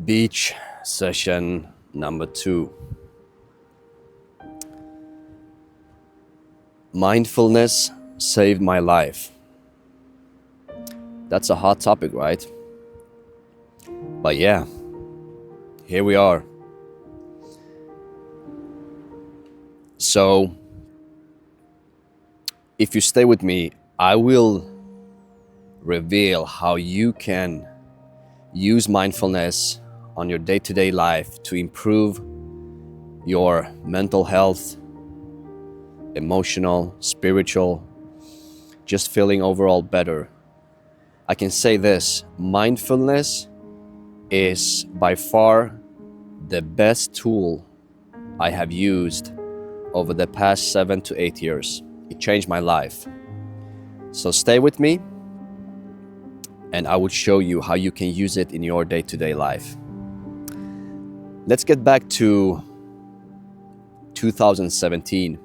Beach session number 2. Mindfulness saved my life. That's a hot topic, right? But yeah, here we are. So, if you stay with me, I will reveal how you can use mindfulness on your day-to-day life to improve your mental health, emotional, spiritual, just feeling overall better. I can say this, mindfulness is by far the best tool I have used over the past 7 to 8 years. It changed my life. So stay with me and I will show you how you can use it in your day-to-day life. Let's get back to 2017.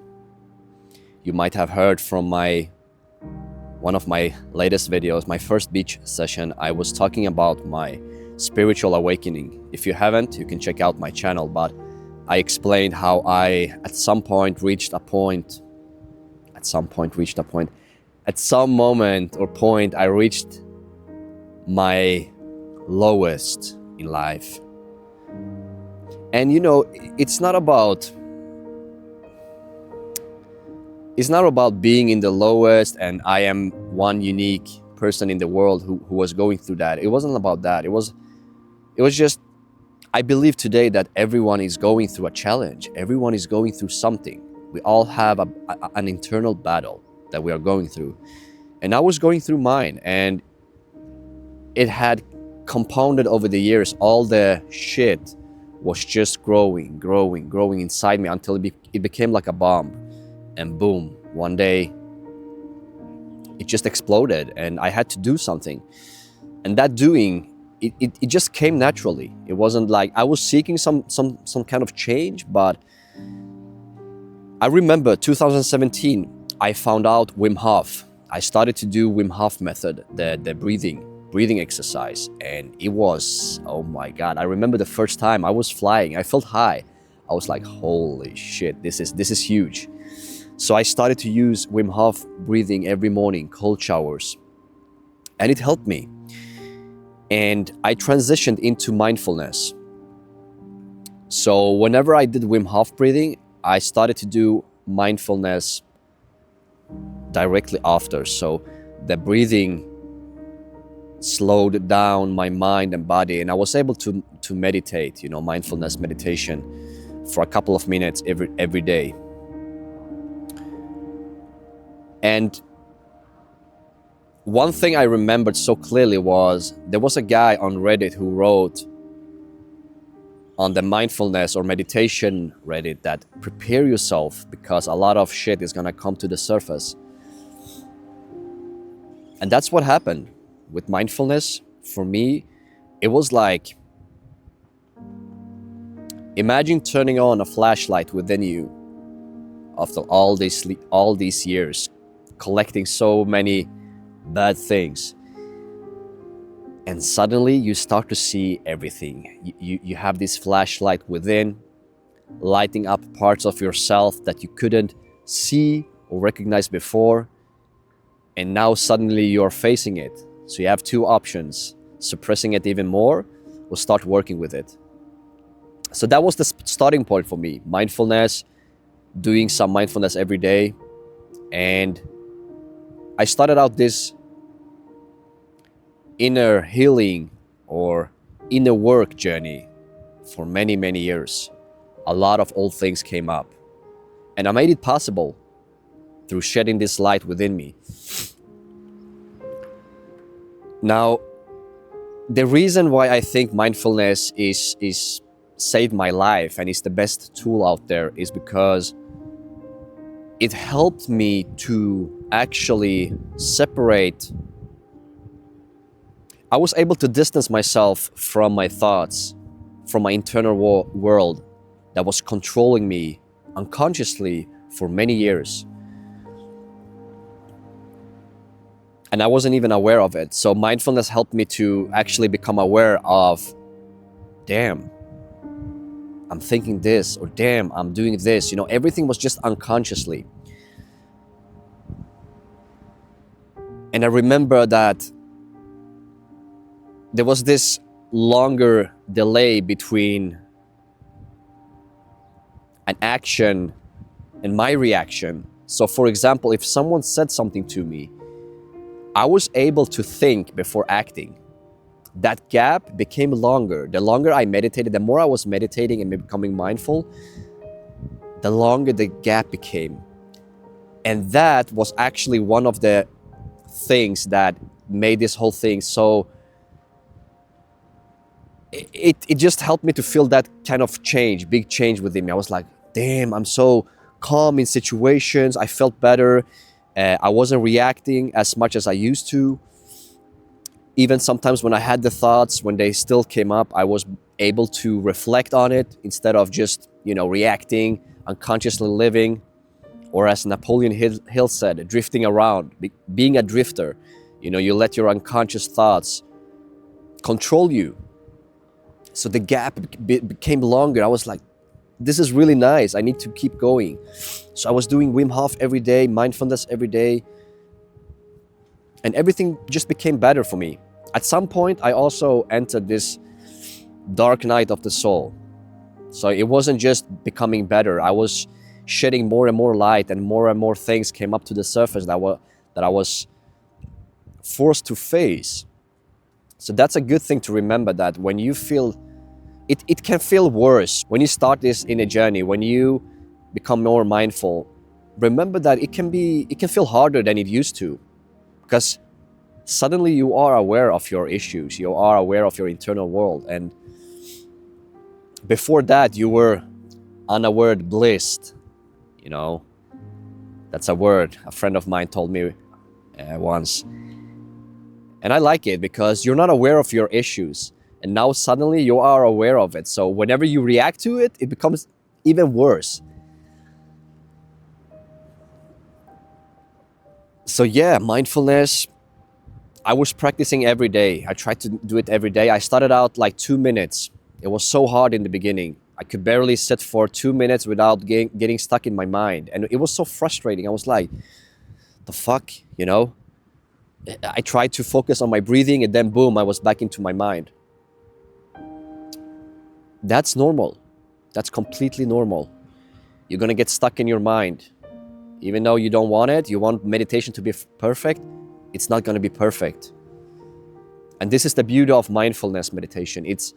You might have heard from one of my latest videos, my first beach session. I was talking about my spiritual awakening. If you haven't, you can check out my channel, but I explained how I at some moment or point I reached my lowest in life. And it's not about being in the lowest and I am one unique person in the world who was going through that. It wasn't about that. It was just, I believe today that everyone is going through a challenge. Everyone is going through something. We all have an internal battle that we are going through. And I was going through mine, and it had compounded over the years. All the shit was just growing inside me until it became like a bomb. And boom, one day it just exploded and I had to do something. And that doing, it just came naturally. It wasn't like I was seeking some kind of change, but I remember 2017, I found out Wim Hof. I started to do Wim Hof method, the breathing exercise, and it was, oh my God. I remember the first time I was flying, I felt high. I was like, holy shit, this is huge. So I started to use Wim Hof breathing every morning, cold showers, and it helped me. And I transitioned into mindfulness. So whenever I did Wim Hof breathing, I started to do mindfulness directly after. So the breathing slowed down my mind and body, and I was able to meditate, mindfulness meditation for a couple of minutes every day. And one thing I remembered so clearly was there was a guy on Reddit who wrote on the mindfulness or meditation Reddit that prepare yourself because a lot of shit is gonna come to the surface. And that's what happened with mindfulness. For me, it was like, imagine turning on a flashlight within you after all these years, collecting so many bad things, and suddenly you start to see everything. You have this flashlight within, lighting up parts of yourself that you couldn't see or recognize before, and now suddenly you're facing it. So you have two options: suppressing it even more or start working with it. So that was the starting point for me, mindfulness, doing some mindfulness every day. And I started out this inner healing or inner work journey for many years. A lot of old things came up, and I made it possible through shedding this light within me. Now, the reason why I think mindfulness is saved my life and is the best tool out there is because it helped me to actually separate. I was able to distance myself from my thoughts, from my internal world that was controlling me unconsciously for many years. And I wasn't even aware of it. So mindfulness helped me to actually become aware of damn, I'm thinking this, or damn, I'm doing this. Everything was just unconsciously. And I remember that there was this longer delay between an action and my reaction. So for example, if someone said something to me, I was able to think before acting. That gap became longer. The longer I meditated, the more I was meditating and becoming mindful, the longer the gap became. And that was actually one of the things that made this whole thing so, it just helped me to feel that kind of change, big change within me. I was like, damn, I'm so calm in situations. I felt better. I wasn't reacting as much as I used to. Even sometimes when I had the thoughts, when they still came up, I was able to reflect on it instead of just, reacting, unconsciously living, or as Napoleon Hill said, drifting around, being a drifter. You let your unconscious thoughts control you. So the gap became longer. I was like, this is really nice. I need to keep going. So I was doing Wim Hof every day, mindfulness every day, and everything just became better for me. At some point, I also entered this dark night of the soul. So it wasn't just becoming better. I was shedding more and more light, and more things came up to the surface that I was forced to face. So that's a good thing to remember, that when you feel it can feel worse when you start this in a journey, when you become more mindful. Remember that it can feel harder than it used to, because suddenly you are aware of your issues, you are aware of your internal world, and before that you were unaware blissed. That's a word a friend of mine told me once, and I like it, because you're not aware of your issues, and now suddenly you are aware of it. So whenever you react to it, it becomes even worse. So yeah, mindfulness, I was practicing every day. I tried to do it every day. I started out like 2 minutes. It was so hard in the beginning. I could barely sit for 2 minutes without getting stuck in my mind. And it was so frustrating. I was like, the fuck, I tried to focus on my breathing, and then boom, I was back into my mind. That's normal. That's completely normal. You're gonna get stuck in your mind. Even though you don't want it, you want meditation to be perfect, it's not gonna be perfect. And this is the beauty of mindfulness meditation. It's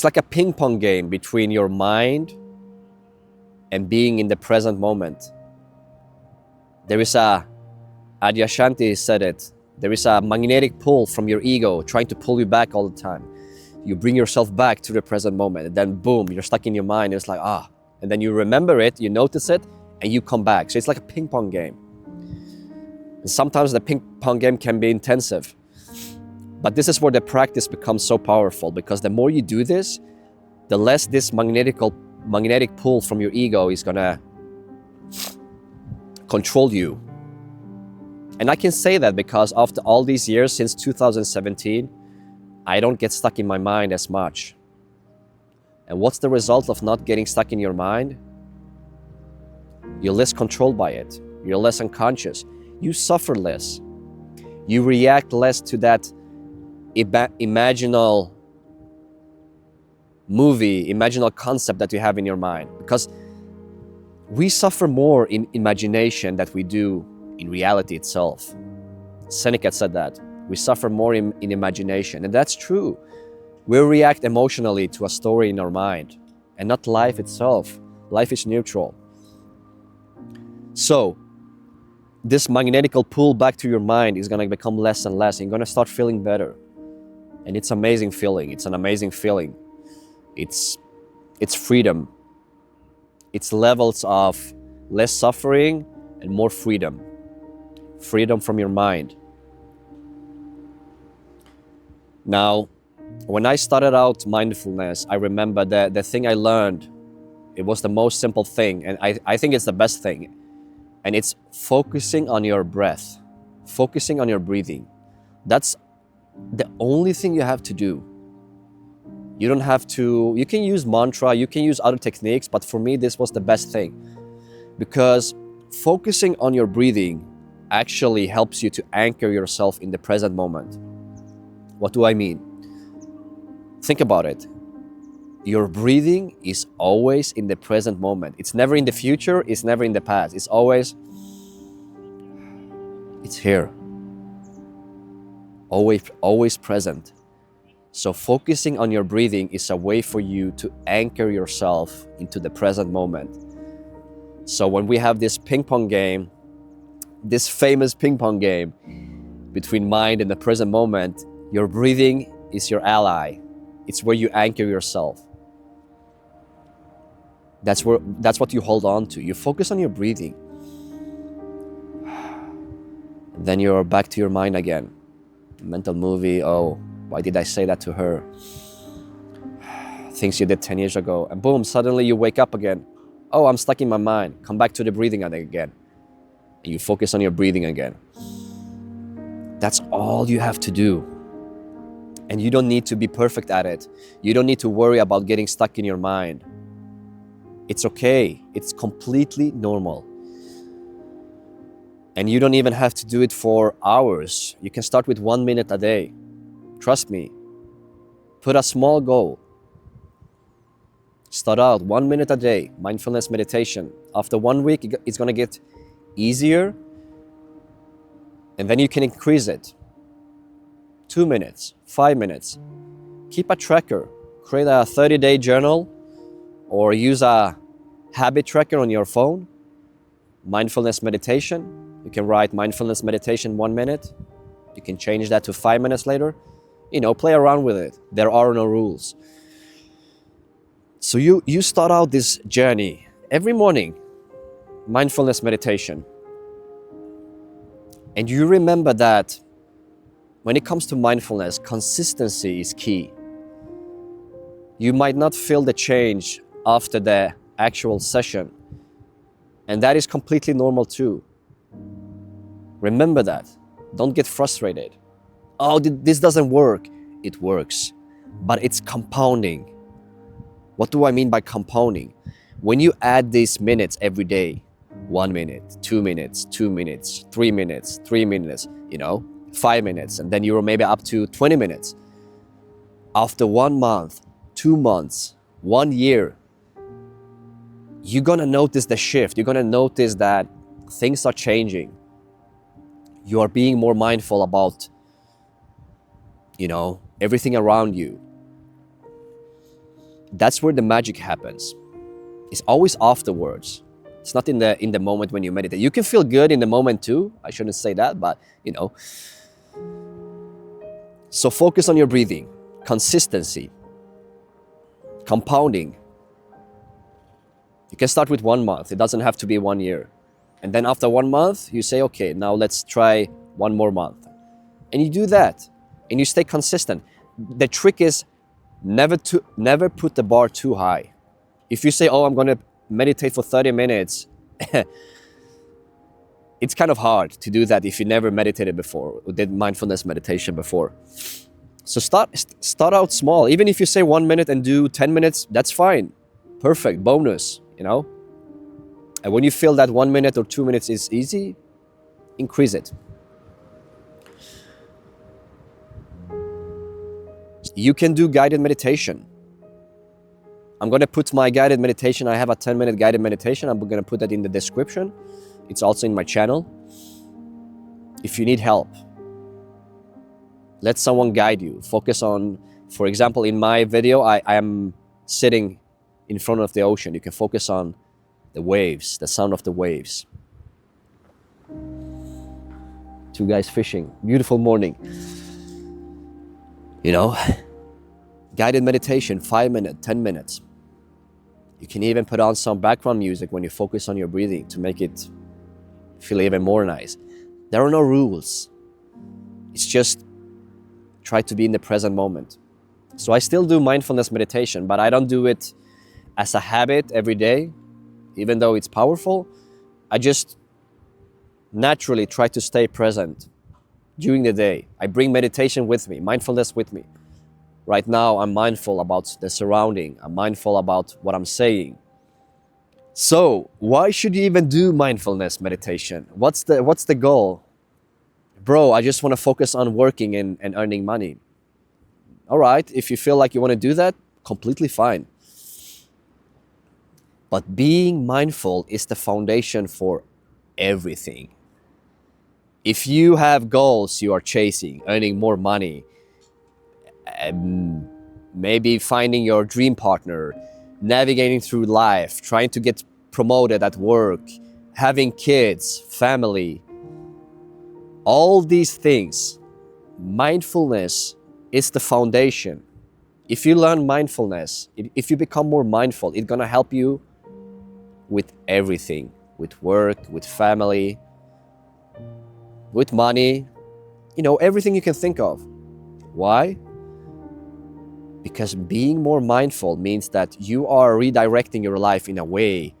like a ping-pong game between your mind and being in the present moment. There is Adyashanti said it, there is a magnetic pull from your ego trying to pull you back all the time. You bring yourself back to the present moment, and then boom, you're stuck in your mind. It's like, and then you remember it, you notice it, and you come back. So it's like a ping pong game. And sometimes the ping pong game can be intensive. But this is where the practice becomes so powerful, because the more you do this, the less this magnetic pull from your ego is gonna control you. And I can say that because after all these years, since 2017, I don't get stuck in my mind as much. And what's the result of not getting stuck in your mind? You're less controlled by it. You're less unconscious. You suffer less. You react less to that imaginal movie, imaginal concept that you have in your mind. Because we suffer more in imagination than we do in reality itself. Seneca said that. We suffer more in imagination, and that's true. We react emotionally to a story in our mind, and not life itself. Life is neutral. So, this magnetical pull back to your mind is gonna become less and less, and you're gonna start feeling better. And it's an amazing feeling. It's an amazing feeling. It's freedom. It's levels of less suffering and more freedom. Freedom from your mind. Now, when I started out mindfulness, I remember that the thing I learned, it was the most simple thing, and I think it's the best thing. And it's focusing on your breath, focusing on your breathing. That's The only thing you have to do, you don't have to, you can use mantra, you can use other techniques, but for me, this was the best thing. Because focusing on your breathing actually helps you to anchor yourself in the present moment. What do I mean? Think about it. Your breathing is always in the present moment. It's never in the future, it's never in the past. It's always, it's here. Always present. So focusing on your breathing is a way for you to anchor yourself into the present moment. So when we have this ping pong game, this famous ping pong game between mind and the present moment, your breathing is your ally. It's where you anchor yourself. That's what you hold on to. You focus on your breathing. Then you're back to your mind again. Mental movie, oh, why did I say that to her? Things you did 10 years ago. And boom, suddenly you wake up again. Oh, I'm stuck in my mind. Come back to the breathing again. And you focus on your breathing again. That's all you have to do. And you don't need to be perfect at it. You don't need to worry about getting stuck in your mind. It's okay. It's completely normal. And you don't even have to do it for hours. You can start with 1 minute a day. Trust me. Put a small goal. Start out 1 minute a day, mindfulness meditation. After 1 week, it's going to get easier. And then you can increase it. 2 minutes, 5 minutes. Keep a tracker. Create a 30-day journal or use a habit tracker on your phone. Mindfulness meditation. You can write mindfulness meditation 1 minute. You can change that to 5 minutes later. Play around with it. There are no rules. So you start out this journey every morning, mindfulness meditation. And you remember that when it comes to mindfulness, consistency is key. You might not feel the change after the actual session. And that is completely normal too. Remember that. Don't get frustrated. Oh, this doesn't work. It works, but it's compounding. What do I mean by compounding? When you add these minutes every day, 1 minute, 2 minutes, 2 minutes, 3 minutes, 3 minutes, 5 minutes, and then you're maybe up to 20 minutes. After 1 month, 2 months, 1 year, you're gonna notice the shift. You're gonna notice that things are changing. You are being more mindful about, everything around you. That's where the magic happens. It's always afterwards. It's not in the moment when you meditate. You can feel good in the moment too. I shouldn't say that, but So focus on your breathing, consistency, compounding. You can start with 1 month. It doesn't have to be 1 year. And then after 1 month, you say, okay, now let's try 1 more month. And you do that and you stay consistent. The trick is never put the bar too high. If you say, oh, I'm going to meditate for 30 minutes, it's kind of hard to do that if you never meditated before or did mindfulness meditation before. So start out small. Even if you say 1 minute and do 10 minutes, that's fine. Perfect, bonus, And when you feel that 1 minute or 2 minutes is easy, increase it. You can do guided meditation. I'm going to put my guided meditation. I have a 10-minute guided meditation. I'm going to put that in the description. It's also in my channel. If you need help, let someone guide you. Focus on, for example, in my video, I am sitting in front of the ocean. You can focus on the waves, the sound of the waves. 2 guys fishing. Beautiful morning. Guided meditation, 5 minutes, 10 minutes. You can even put on some background music when you focus on your breathing to make it feel even more nice. There are no rules. It's just try to be in the present moment. So I still do mindfulness meditation, but I don't do it as a habit every day, even though it's powerful. I just naturally try to stay present during the day. I bring meditation with me, mindfulness with me. Right now, I'm mindful about the surrounding. I'm mindful about what I'm saying. So, why should you even do mindfulness meditation? What's the goal? Bro, I just want to focus on working and earning money. All right, if you feel like you want to do that, completely fine. But being mindful is the foundation for everything. If you have goals you are chasing, earning more money, maybe finding your dream partner, navigating through life, trying to get promoted at work, having kids, family, all these things, mindfulness is the foundation. If you learn mindfulness, if you become more mindful, it's gonna help you with everything, with work, with family, with money, everything you can think of. Why? Because being more mindful means that you are redirecting your life in a way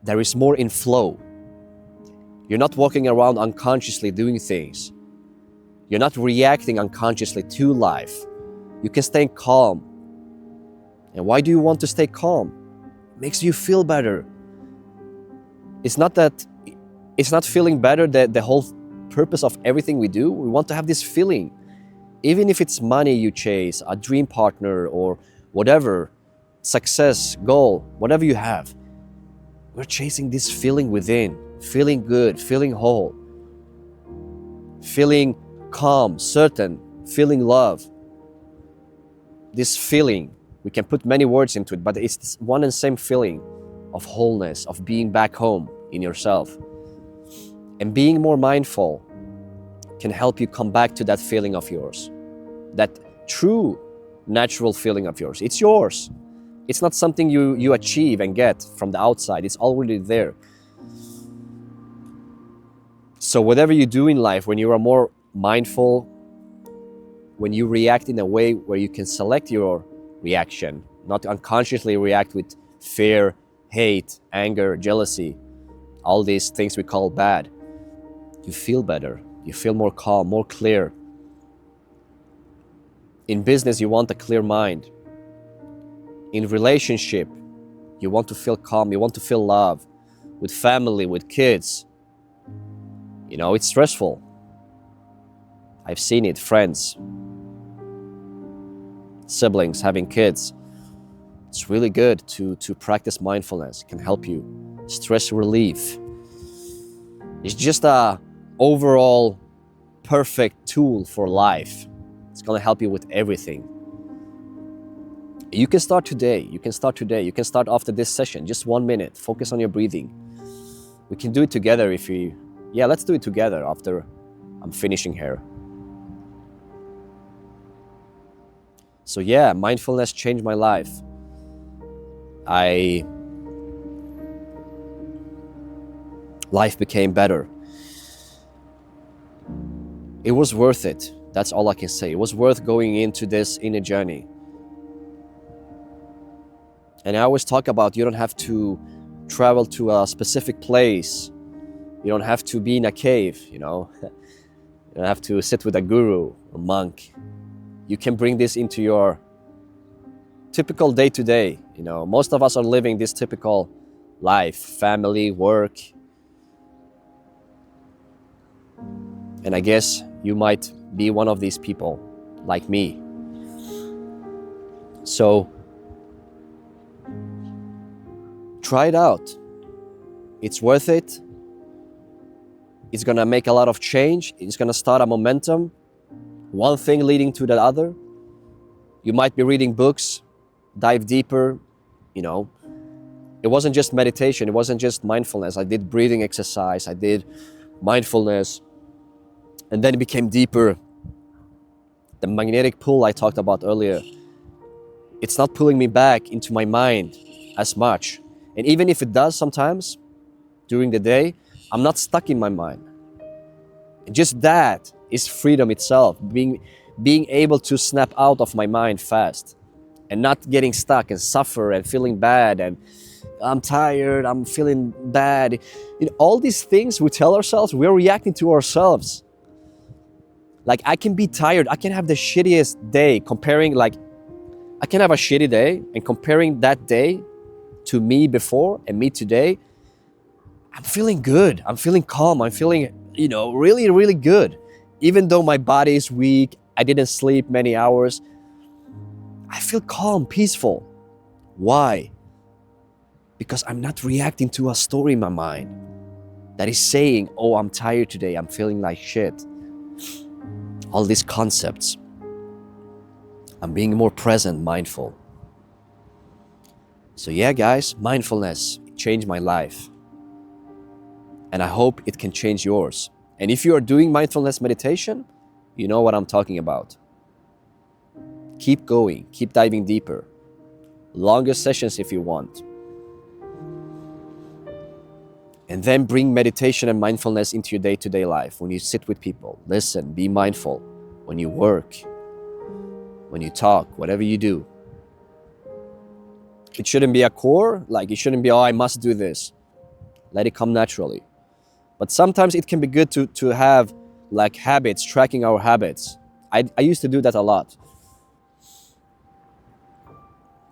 there is more in flow. You're not walking around unconsciously doing things. You're not reacting unconsciously to life. You can stay calm. And why do you want to stay calm? It makes you feel better. It's not feeling better that the whole purpose of everything we do. We want to have this feeling. Even if it's money you chase, a dream partner, or whatever, success, goal, whatever you have, we're chasing this feeling within, feeling good, feeling whole, feeling calm, certain, feeling love. This feeling, we can put many words into it, but it's this one and same feeling of wholeness, of being back home in yourself. And being more mindful can help you come back to that feeling of yours, that true, natural feeling of yours. It's yours. It's not something you achieve and get from the outside. It's already there. So whatever you do in life, when you are more mindful, when you react in a way where you can select your reaction, not unconsciously react with fear, hate, anger, jealousy, all these things we call bad, you feel better. You feel more calm, more clear. In business, you want a clear mind. In relationship, you want to feel calm, you want to feel love. With family, with kids, it's stressful. I've seen it, friends, siblings, having kids. It's really good to practice mindfulness. It can help you. Stress relief. It's just a overall perfect tool for life. It's gonna help you with everything. You can start today. You can start after this session. Just 1 minute. Focus on your breathing. We can do it together let's do it together after I'm finishing here. So mindfulness changed my life. Life became better. It was worth it. That's all I can say. It was worth going into this inner journey. And I always talk about you don't have to travel to a specific place. You don't have to be in a cave, You don't have to sit with a guru or monk. You can bring this into your typical day-to-day. Most of us are living this typical life, family, work. And I guess you might be one of these people, like me. So, try it out. It's worth it. It's gonna make a lot of change. It's gonna start a momentum. One thing leading to the other. You might be reading books, dive deeper. It wasn't just meditation. It wasn't just mindfulness. I did breathing exercise. I did mindfulness. And then it became deeper. The magnetic pull I talked about earlier, it's not pulling me back into my mind as much. And even if it does sometimes during the day, I'm not stuck in my mind. And just that is freedom itself, being able to snap out of my mind fast and not getting stuck and suffer and feeling bad and I'm tired, I'm feeling bad. All these things we tell ourselves, we're reacting to ourselves. Like I can be tired, I can have the shittiest day comparing, like I can have a shitty day and comparing that day to me before and me today, I'm feeling good. I'm feeling calm. I'm feeling, really, really good. Even though my body is weak, I didn't sleep many hours, I feel calm, peaceful. Why? Because I'm not reacting to a story in my mind that is saying, oh, I'm tired today, I'm feeling like shit. All these concepts. I'm being more present, mindful. So yeah, guys, mindfulness changed my life. And I hope it can change yours. And if you are doing mindfulness meditation, you know what I'm talking about. Keep going, keep diving deeper. Longer sessions if you want. And then bring meditation and mindfulness into your day-to-day life. When you sit with people, listen, be mindful. When you work, when you talk, whatever you do. It shouldn't be a core, like it shouldn't be, oh, I must do this. Let it come naturally. But sometimes it can be good to have like habits, tracking our habits. I used to do that a lot.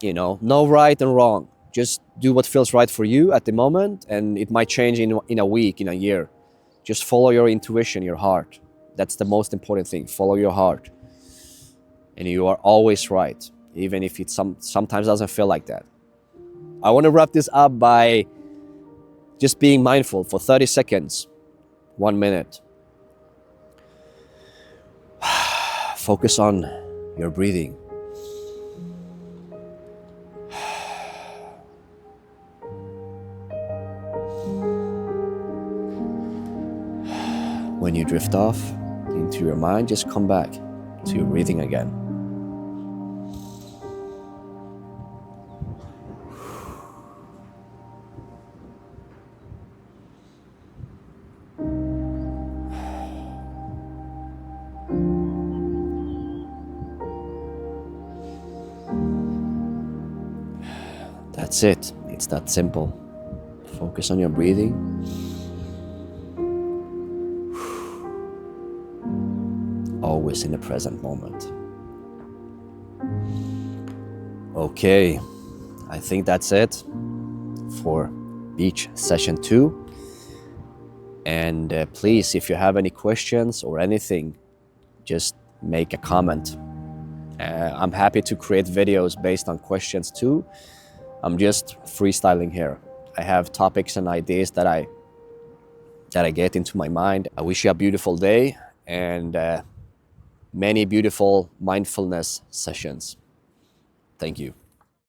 No right and wrong. Just do what feels right for you at the moment, and it might change in a week, in a year. Just follow your intuition, your heart. That's the most important thing. Follow your heart. And you are always right, even if it sometimes doesn't feel like that. I want to wrap this up by just being mindful for 30 seconds, 1 minute. Focus on your breathing. When you drift off into your mind, just come back to your breathing again. That's it. It's that simple. Focus on your breathing. Always in the present moment. Okay, I think that's it for Beach Session 2. And please, if you have any questions or anything, just make a comment. I'm happy to create videos based on questions too. I'm just freestyling here. I have topics and ideas that I get into my mind. I wish you a beautiful day and many beautiful mindfulness sessions. Thank you.